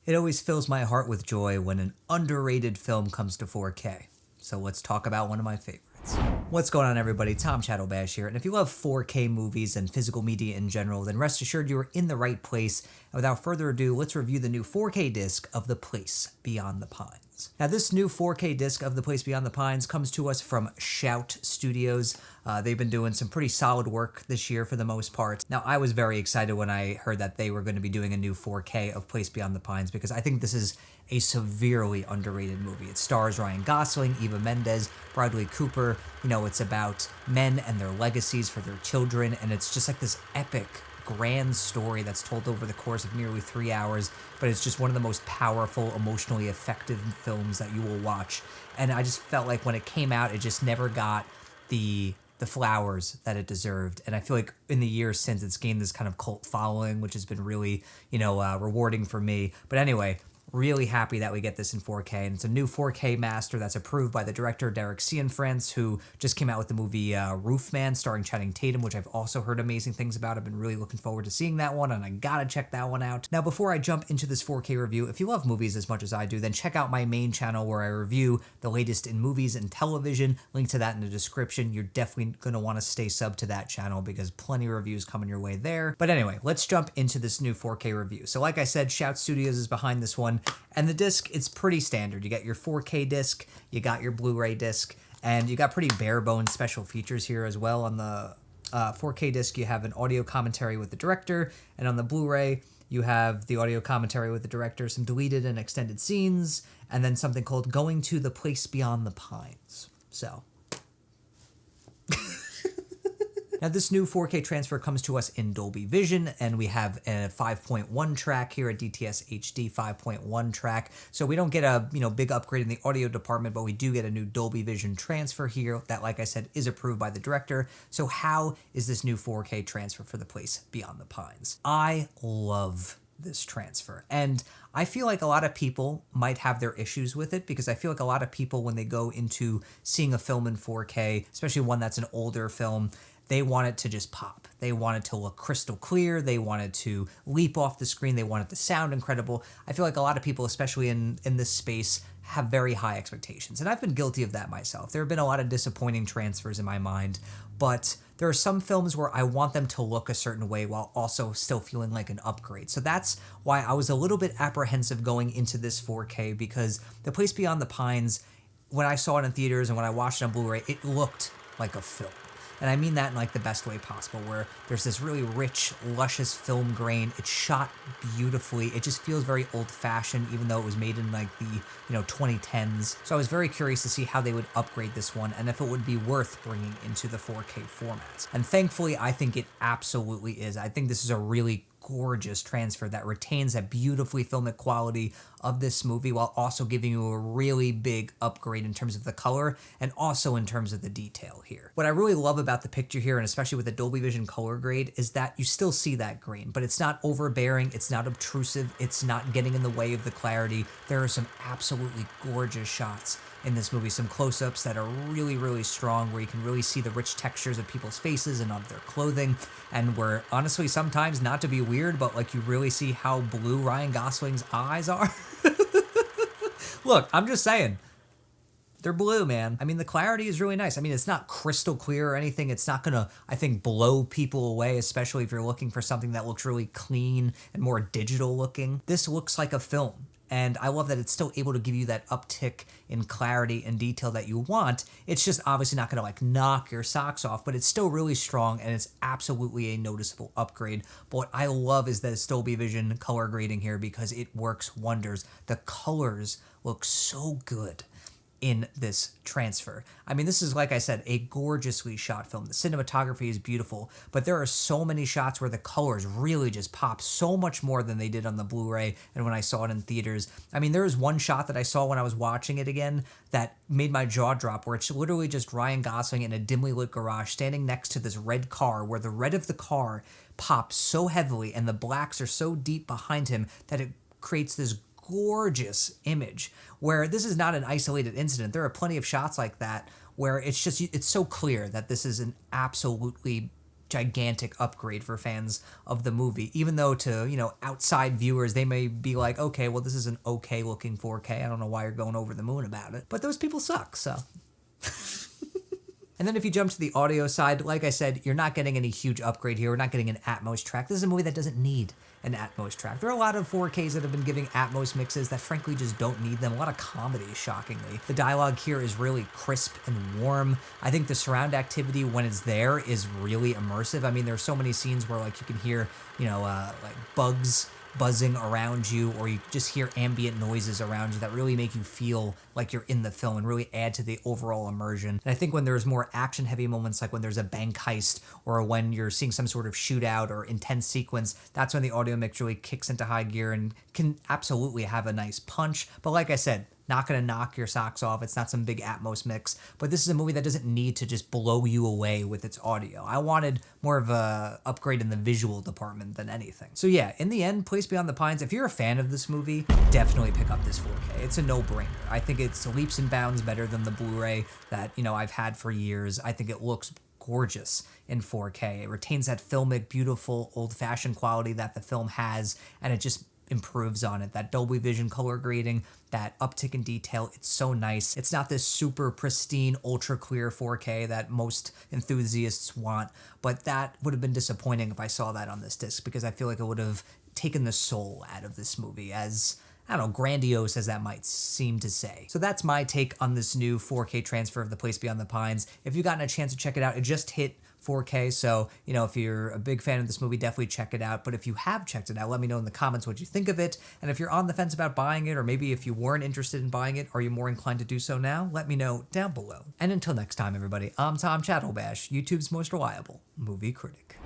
It always fills my heart with joy when an underrated film comes to 4K. So let's talk about one of my favorites. What's going on, everybody? Tom Shadowbash here, and if you love 4K movies and physical media in general, then rest assured you are in the right place. And without further ado, let's review the new 4K disc of The Place Beyond the Pines. Now, this new 4K disc of The Place Beyond the Pines comes to us from Shout Studios. They've been doing some pretty solid work this year for the most part. Now, I was very excited when I heard that they were going to be doing a new 4K of Place Beyond the Pines because I think this is a severely underrated movie. It stars Ryan Gosling, Eva Mendes, Bradley Cooper. You know, it's about men and their legacies for their children, and it's just like this epic, grand story that's told over the course of nearly 3 hours, but it's just one of the most powerful, emotionally effective films that you will watch. And I just felt like when it came out, it just never got the flowers that it deserved. And I feel like in the years since, it's gained this kind of cult following, which has been really, rewarding for me. But anyway, really happy that we get this in 4K, and it's a new 4K master that's approved by the director Derek Cianfrance, who just came out with the movie Roofman starring Channing Tatum, which I've also heard amazing things about. I've been really looking forward to seeing that one, and I gotta check that one out. Now, before I jump into this 4K review, if you love movies as much as I do, then check out my main channel where I review the latest in movies and television. Link to that in the description. You're definitely gonna want to stay sub to that channel because plenty of reviews coming your way there. But anyway, let's jump into this new 4K review. So like I said, Shout Studios is behind this one. And the disc, it's pretty standard. You got your 4K disc, you got your Blu-ray disc, and you got pretty bare bones special features here as well. On the 4K disc, you have an audio commentary with the director, and on the Blu-ray, you have the audio commentary with the director, some deleted and extended scenes, and then something called Going to the Place Beyond the Pines. So now, this new 4K transfer comes to us in Dolby Vision, and we have a 5.1 track here, a DTS HD 5.1 track. So we don't get a big upgrade in the audio department, but we do get a new Dolby Vision transfer here that, like I said, is approved by the director. So how is this new 4K transfer for The Place Beyond the Pines? I love this transfer, and I feel like a lot of people might have their issues with it because I feel like a lot of people, when they go into seeing a film in 4K, especially one that's an older film, they want it to just pop. They want it to look crystal clear. They want it to leap off the screen. They want it to sound incredible. I feel like a lot of people, especially in this space, have very high expectations. And I've been guilty of that myself. There have been a lot of disappointing transfers in my mind, but there are some films where I want them to look a certain way while also still feeling like an upgrade. So that's why I was a little bit apprehensive going into this 4K, because The Place Beyond the Pines, when I saw it in theaters and when I watched it on Blu-ray, it looked like a film. And I mean that in like the best way possible, where there's this really rich, luscious film grain. It's shot beautifully. It just feels very old-fashioned, even though it was made in like the 2010s. So I was very curious to see how they would upgrade this one and if it would be worth bringing into the 4K format. And thankfully, I think it absolutely is. I think this is a really gorgeous transfer that retains that beautifully filmic quality of this movie while also giving you a really big upgrade in terms of the color and also in terms of the detail here. What I really love about the picture here, and especially with the Dolby Vision color grade, is that you still see that grain, but it's not overbearing, it's not obtrusive, it's not getting in the way of the clarity. There are some absolutely gorgeous shots in this movie, some close-ups that are really, really strong, where you can really see the rich textures of people's faces and of their clothing, and where, honestly, sometimes, not to be weird, but like you really see how blue Ryan Gosling's eyes are. Look, I'm just saying, they're blue, man. I mean, the clarity is really nice. I mean, it's not crystal clear or anything. It's not gonna, I think, blow people away, especially if you're looking for something that looks really clean and more digital looking. This looks like a film. And I love that it's still able to give you that uptick in clarity and detail that you want. It's just obviously not gonna like knock your socks off, but it's still really strong and it's absolutely a noticeable upgrade. But what I love is the Dolby Vision color grading here because it works wonders. The colors look so good in this transfer. I mean, this is, like I said, a gorgeously shot film. The cinematography is beautiful, but there are so many shots where the colors really just pop so much more than they did on the Blu-ray and when I saw it in theaters. I mean, there was one shot that I saw when I was watching it again that made my jaw drop, where it's literally just Ryan Gosling in a dimly lit garage standing next to this red car, where the red of the car pops so heavily and the blacks are so deep behind him that it creates this gorgeous image, where this is not an isolated incident. There are plenty of shots like that where it's so clear that this is an absolutely gigantic upgrade for fans of the movie, even though to, outside viewers, they may be like, okay, well, this is an okay looking 4K. I don't know why you're going over the moon about it, but those people suck, so. And then if you jump to the audio side, like I said, you're not getting any huge upgrade here. We're not getting an Atmos track. This is a movie that doesn't need an Atmos track. There are a lot of 4Ks that have been giving Atmos mixes that frankly just don't need them. A lot of comedy, shockingly. The dialogue here is really crisp and warm. I think the surround activity when it's there is really immersive. I mean, there's so many scenes where like you can hear, like bugs buzzing around you, or you just hear ambient noises around you that really make you feel like you're in the film and really add to the overall immersion. And I think when there's more action heavy moments, like when there's a bank heist or when you're seeing some sort of shootout or intense sequence, that's when the audio mix really kicks into high gear and can absolutely have a nice punch. But like I said, not gonna knock your socks off. It's not some big Atmos mix, but this is a movie that doesn't need to just blow you away with its audio. I wanted more of a upgrade in the visual department than anything. So yeah, in the end, Place Beyond the Pines, if you're a fan of this movie, definitely pick up this 4K. It's a no-brainer. I think it's leaps and bounds better than the Blu-ray that, I've had for years. I think it looks gorgeous in 4K. It retains that filmic, beautiful, old-fashioned quality that the film has, and it just improves on it. That Dolby Vision color grading, that uptick in detail, it's so nice. It's not this super pristine, ultra clear 4K that most enthusiasts want, but that would have been disappointing if I saw that on this disc, because I feel like it would have taken the soul out of this movie, as I don't know, grandiose as that might seem to say. So that's my take on this new 4K transfer of The Place Beyond the Pines. If you've gotten a chance to check it out, it just hit 4K, so, if you're a big fan of this movie, definitely check it out. But if you have checked it out, let me know in the comments what you think of it. And if you're on the fence about buying it, or maybe if you weren't interested in buying it, are you more inclined to do so now? Let me know down below. And until next time, everybody, I'm Tom Chattelbash, YouTube's most reliable movie critic.